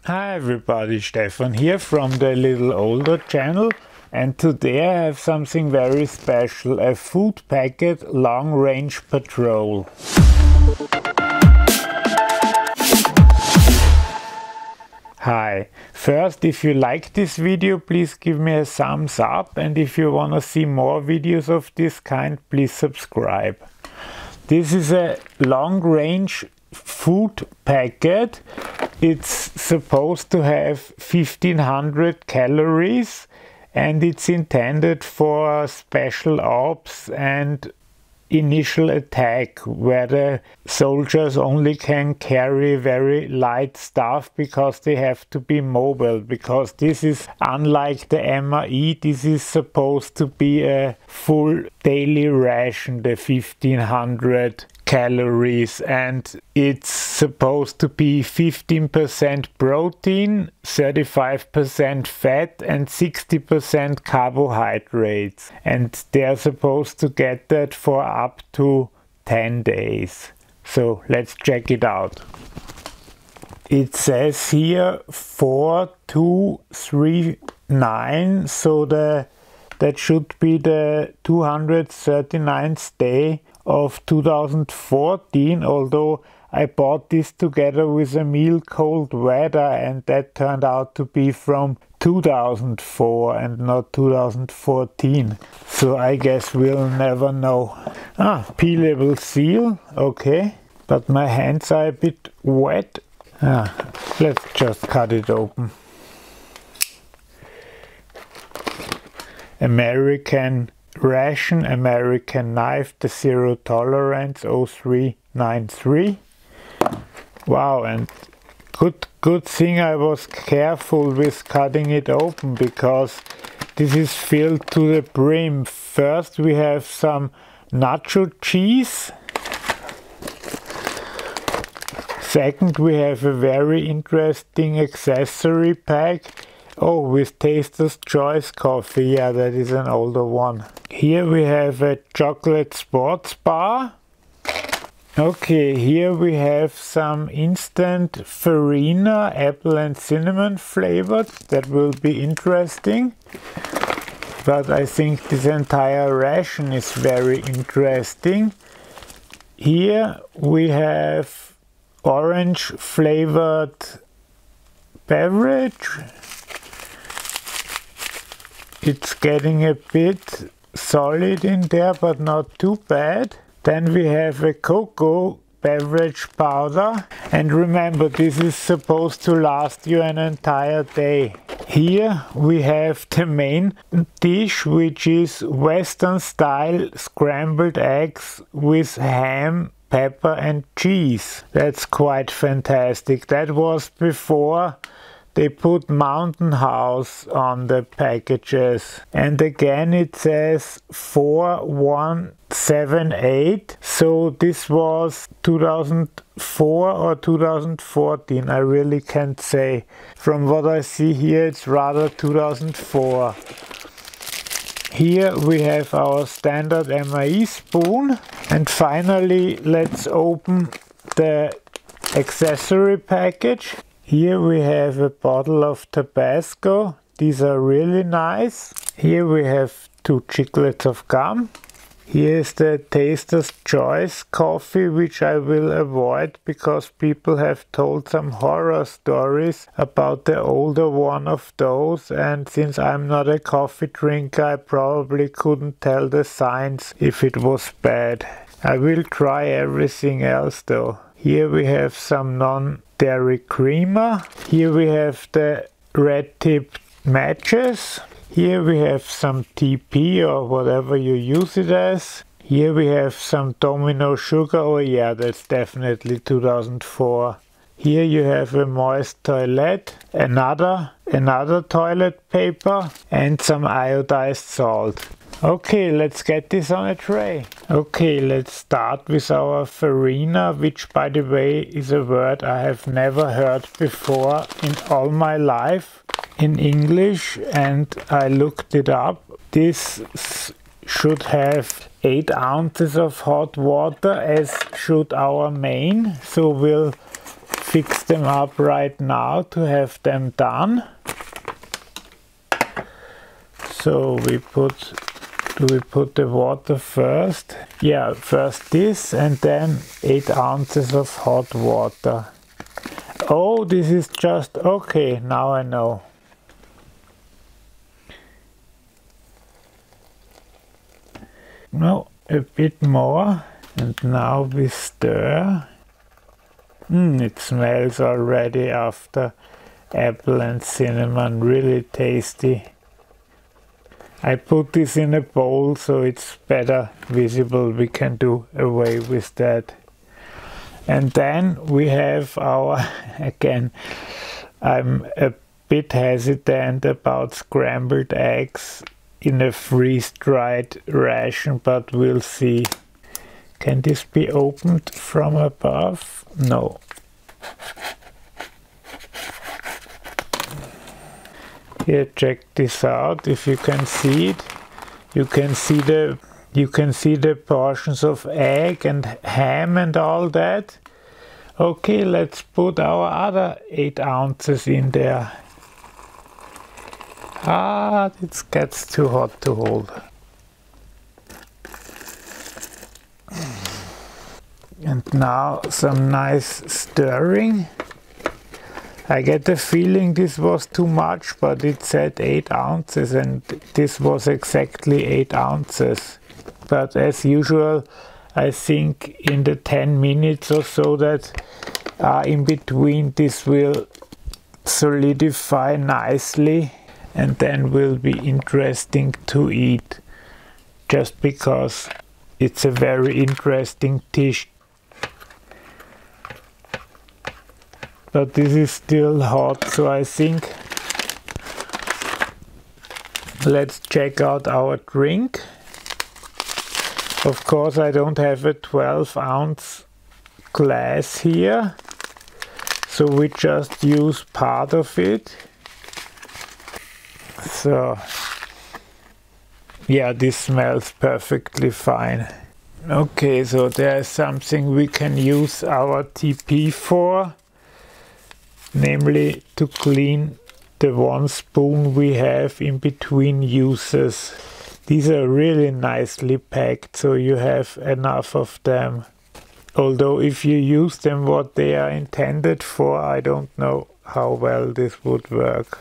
Hi everybody, Stefan here from the Alittleolder channel, and today I have something very special, a food packet long range patrol. Hi, first if you like this video please give me a thumbs up, and if you wanna see more videos of this kind please subscribe. This is a long range food packet. It's supposed to have 1500 calories and it's intended for special ops and initial attack, where the soldiers only can carry very light stuff because they have to be mobile, because this is unlike the MRE, this is supposed to be a full daily ration, the 1500 calories, and it's supposed to be 15% protein, 35% fat and 60% carbohydrates, and they're supposed to get that for up to 10 days. So let's check it out. It says here 4239, so that should be the 239th day of 2014, although I bought this together with a meal cold weather and that turned out to be from 2004 and not 2014, so I guess we'll never know. Peelable seal, okay, but my hands are a bit wet. Let's just cut it open. American ration, American knife, the zero tolerance 0393. Wow, and good thing I was careful with cutting it open, because this is filled to the brim. First we have some nacho cheese. Second we have a very interesting accessory pack. Oh, with Taster's Choice coffee, yeah, that is an older one. Here we have a chocolate sports bar. Okay, here we have some instant farina, apple and cinnamon flavored. That will be interesting. But I think this entire ration is very interesting. Here we have orange flavored beverage. It's getting a bit solid in there, but not too bad. Then we have a cocoa beverage powder, and remember, this is supposed to last you an entire day. Here we have the main dish, which is Western style scrambled eggs with ham, pepper and cheese. That's quite fantastic. That was before they put Mountain House on the packages. And again it says 4178. So this was 2004 or 2014. I really can't say. From what I see here, it's rather 2004. Here we have our standard MRE spoon. And finally, let's open the accessory package. Here we have a bottle of Tabasco. These are really nice. Here we have 2 chiclets of gum. Here is the Taster's Choice coffee, which I will avoid because people have told some horror stories about the older one of those, and since I'm not a coffee drinker I probably couldn't tell the signs if it was bad. I will try everything else though. Here we have some non-dairy creamer. Here we have the red tipped matches. Here we have some TP or whatever you use it as. Here we have some Domino sugar. Oh yeah, that's definitely 2004. Here you have a moist toilet, another toilet paper and some iodized salt. Okay, let's get this on a tray. Okay, let's start with our farina, which by the way is a word I have never heard before in all my life in English, and I looked it up. This should have 8 ounces of hot water, as should our main, so we'll fix them up right now to have them done. So do we put the water first? Yeah, first this and then 8 ounces of hot water. Oh, this is just, okay, now I know. No, a bit more. And now we stir. It smells already after apple and cinnamon, really tasty. I put this in a bowl so it's better visible. We can do away with that. And then we have our, again, I'm a bit hesitant about scrambled eggs in a freeze-dried ration, but we'll see. Can this be opened from above? No. Here, check this out. If you can see it, you can see the portions of egg and ham and all that. Okay, let's put our other 8 ounces in there. It gets too hot to hold. And now some nice stirring. I get the feeling this was too much, but it said 8 ounces and this was exactly 8 ounces. But as usual, I think in the 10 minutes or so that are in between, this will solidify nicely and then will be interesting to eat, just because it's a very interesting dish. But this is still hot, so I think let's check out our drink. Of course, I don't have a 12-ounce glass here, so we just use part of it. So yeah, this smells perfectly fine. Okay, so there's something we can use our TP for, namely to clean the 1 spoon we have in between uses. These are really nicely packed, so you have enough of them. Although if you use them what they are intended for, I don't know how well this would work.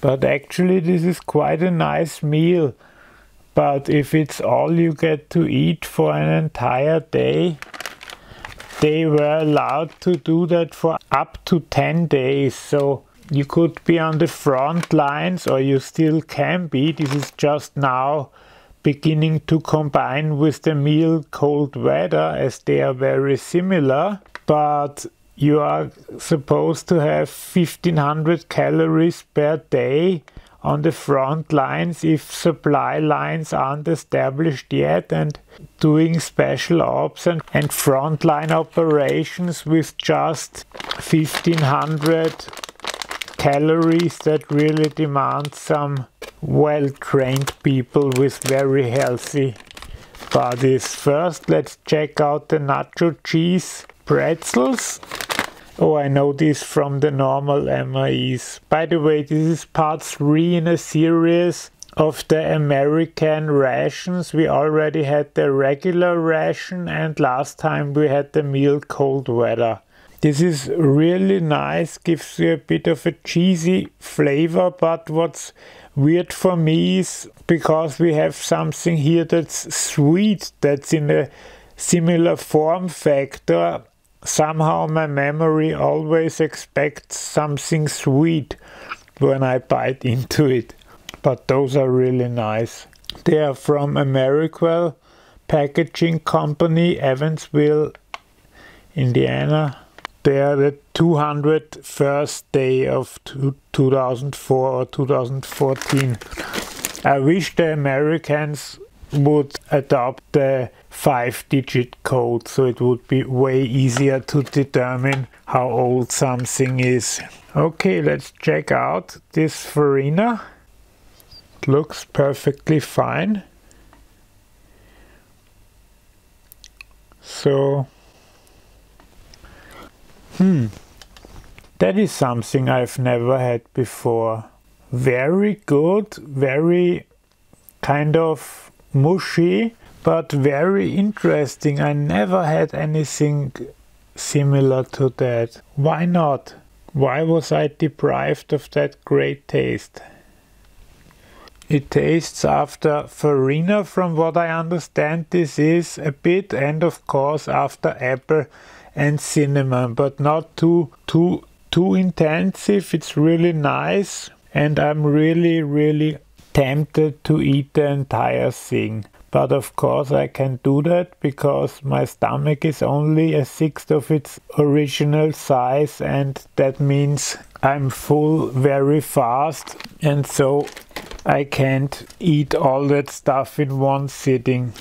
But actually this is quite a nice meal. But if it's all you get to eat for an entire day, they were allowed to do that for up to 10 days. So you could be on the front lines, or you still can be. This is just now beginning to combine with the meal cold weather, as they are very similar. But you are supposed to have 1500 calories per day on the front lines if supply lines aren't established yet, and doing special ops and frontline operations with just 1500 calories, that really demands some well-trained people with very healthy bodies. First, let's check out the nacho cheese pretzels. Oh, I know this from the normal MREs. By the way, this is part 3 in a series of the American rations. We already had the regular ration, and last time we had the meal cold weather. This is really nice, gives you a bit of a cheesy flavor, but what's weird for me is because we have something here that's sweet, that's in a similar form factor. Somehow my memory always expects something sweet when I bite into it. But those are really nice. They are from Ameriquel Packaging Company, Evansville, Indiana. They are the 201st day of 2004 or 2014. I wish the Americans would adopt the 5-digit code, so it would be way easier to determine how old something is. Okay, let's check out this farina. It looks perfectly fine. So That is something I've never had before. Very good, very kind of mushy, but very interesting. I never had anything similar to that. Why not? Why was I deprived of that great taste? It tastes after farina, from what I understand this is a bit, and of course after apple and cinnamon, but not too intensive. It's really nice, and I'm really tempted to eat the entire thing. But of course I can do that because my stomach is only a sixth of its original size, and that means I'm full very fast, and so I can't eat all that stuff in one sitting.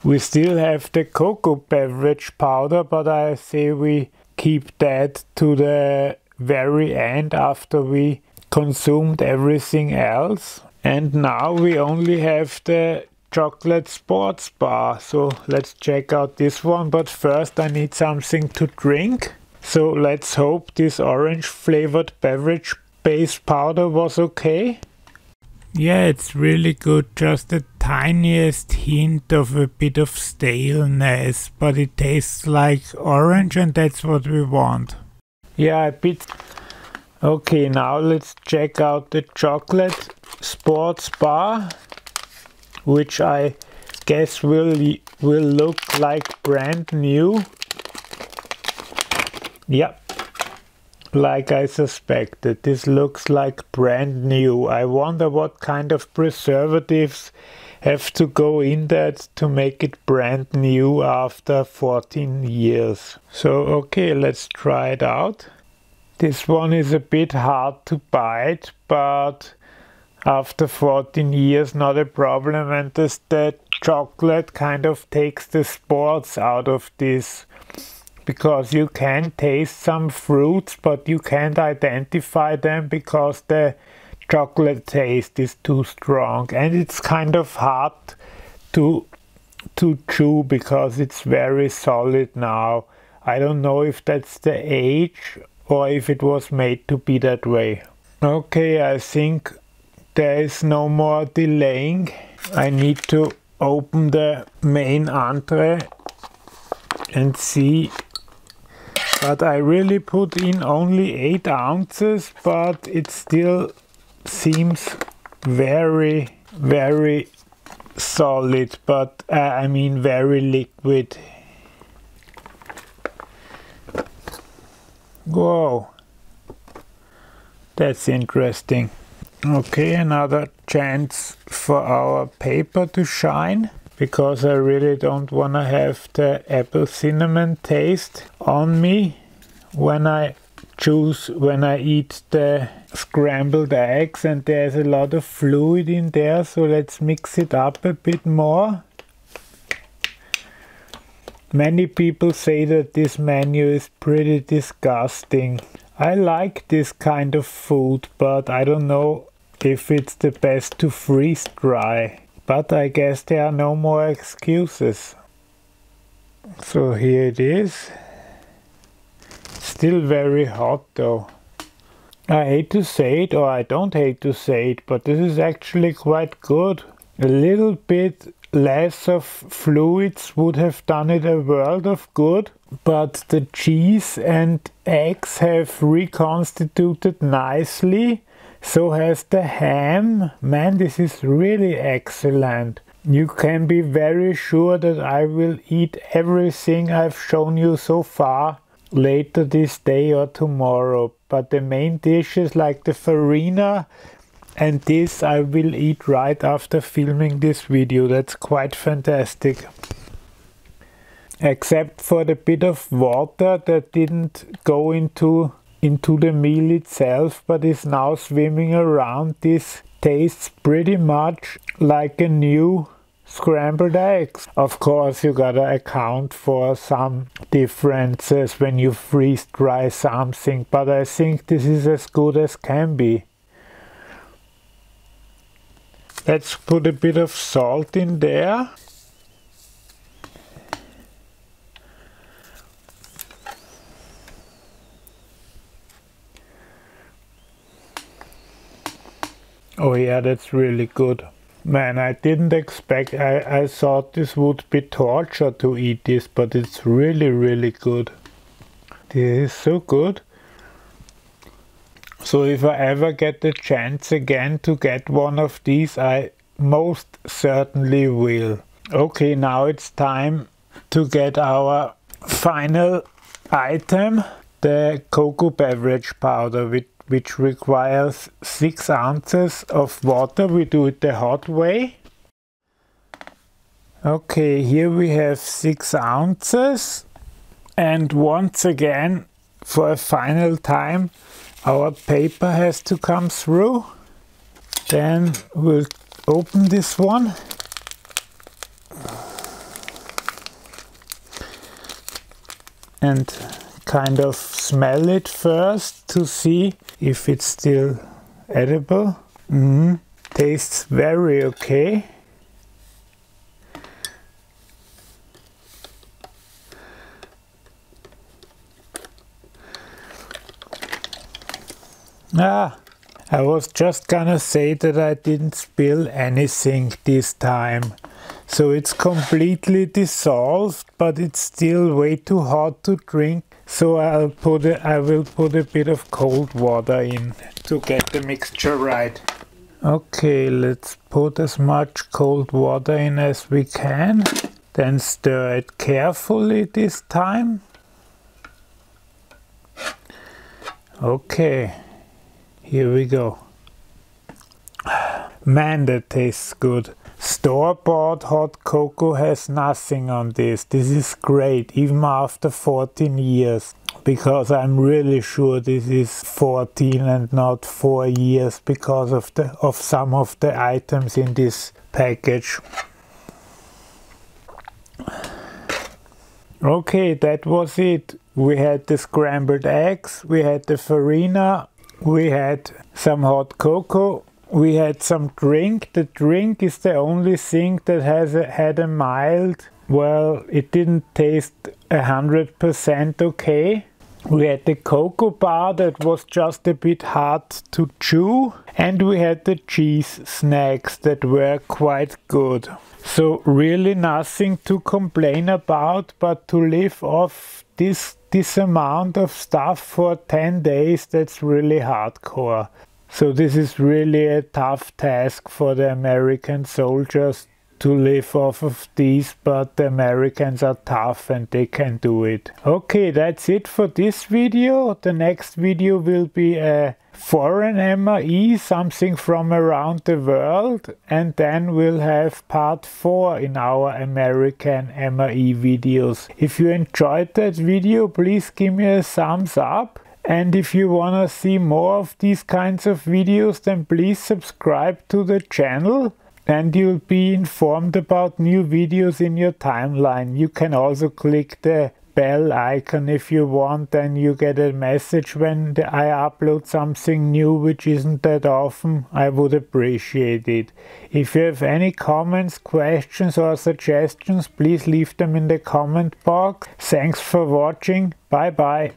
We still have the cocoa beverage powder, but I say we keep that to the very end after we consumed everything else. And now we only have the chocolate sports bar, so let's check out this one. But first I need something to drink, so let's hope this orange flavored beverage base powder was okay. Yeah, it's really good, just the tiniest hint of a bit of staleness, but it tastes like orange, and that's what we want. Yeah, a bit. Okay, now let's check out the chocolate sports bar, which I guess will look like brand new. Yep. Like I suspected, this looks like brand new. I wonder what kind of preservatives have to go in that to make it brand new after 14 years. So okay, let's try it out. This one is a bit hard to bite, but after 14 years not a problem, and the chocolate kind of takes the sports out of this. Because you can taste some fruits, but you can't identify them because the chocolate taste is too strong, and it's kind of hard to chew because it's very solid now. I don't know if that's the age or if it was made to be that way. Okay, I think there is no more delaying. I need to open the main entree and see. But I really put in only 8 ounces, but it still seems very solid, but I mean very liquid. Whoa, that's interesting. Okay, another chance for our paper to shine, because I really don't want to have the apple cinnamon taste on me when I eat the scrambled eggs, and there's a lot of fluid in there, so let's mix it up a bit more. Many people say that this menu is pretty disgusting. I like this kind of food, but I don't know if it's the best to freeze dry. But I guess there are no more excuses. So here it is. Still very hot though. I hate to say it, or I don't hate to say it, but this is actually quite good. A little bit less of fluids would have done it a world of good, but the cheese and eggs have reconstituted nicely. So has the ham. Man, this is really excellent. You can be very sure that I will eat everything I've shown you so far later this day or tomorrow. But the main dishes like the farina and this I will eat right after filming this video. That's quite fantastic. Except for the bit of water that didn't go into the meal itself, but is now swimming around. This tastes pretty much like a new scrambled eggs. Of course, you gotta account for some differences when you freeze dry something, but I think this is as good as can be. Let's put a bit of salt in there. Oh yeah, that's really good. Man, I didn't expect, I thought this would be torture to eat this, but it's really, really good. This is so good. So if I ever get the chance again to get one of these, I most certainly will. Okay, now it's time to get our final item, the cocoa beverage powder, which requires 6 ounces of water. We do it the hot way. Okay, here we have 6 ounces. And once again, for a final time, our paper has to come through. Then we'll open this one. And kind of smell it first to see if it's still edible. Tastes very okay. I was just gonna say that I didn't spill anything this time. So it's completely dissolved, but it's still way too hot to drink. So I will put a bit of cold water in to get the mixture right. Okay, let's put as much cold water in as we can. Then stir it carefully this time. Okay, here we go. Man, that tastes good. Store-bought hot cocoa has nothing on this. This is great, even after 14 years. Because I'm really sure this is 14 and not 4 years because of some of the items in this package. Okay, that was it. We had the scrambled eggs, we had the farina, we had some hot cocoa. We had some drink. The drink is the only thing that had a mild, well, it didn't taste 100% okay. We had the cocoa bar that was just a bit hard to chew. And we had the cheese snacks that were quite good. So really nothing to complain about, but to live off this amount of stuff for 10 days, that's really hardcore. So this is really a tough task for the American soldiers to live off of these, but the Americans are tough and they can do it. Okay, that's it for this video. The next video will be a foreign MRE, something from around the world, and then we'll have part 4 in our American MRE videos. If you enjoyed that video, please give me a thumbs up. And if you wanna see more of these kinds of videos, then please subscribe to the channel and you'll be informed about new videos in your timeline. You can also click the bell icon if you want, and you get a message when I upload something new, which isn't that often. I would appreciate it. If you have any comments, questions or suggestions, please leave them in the comment box. Thanks for watching. Bye bye.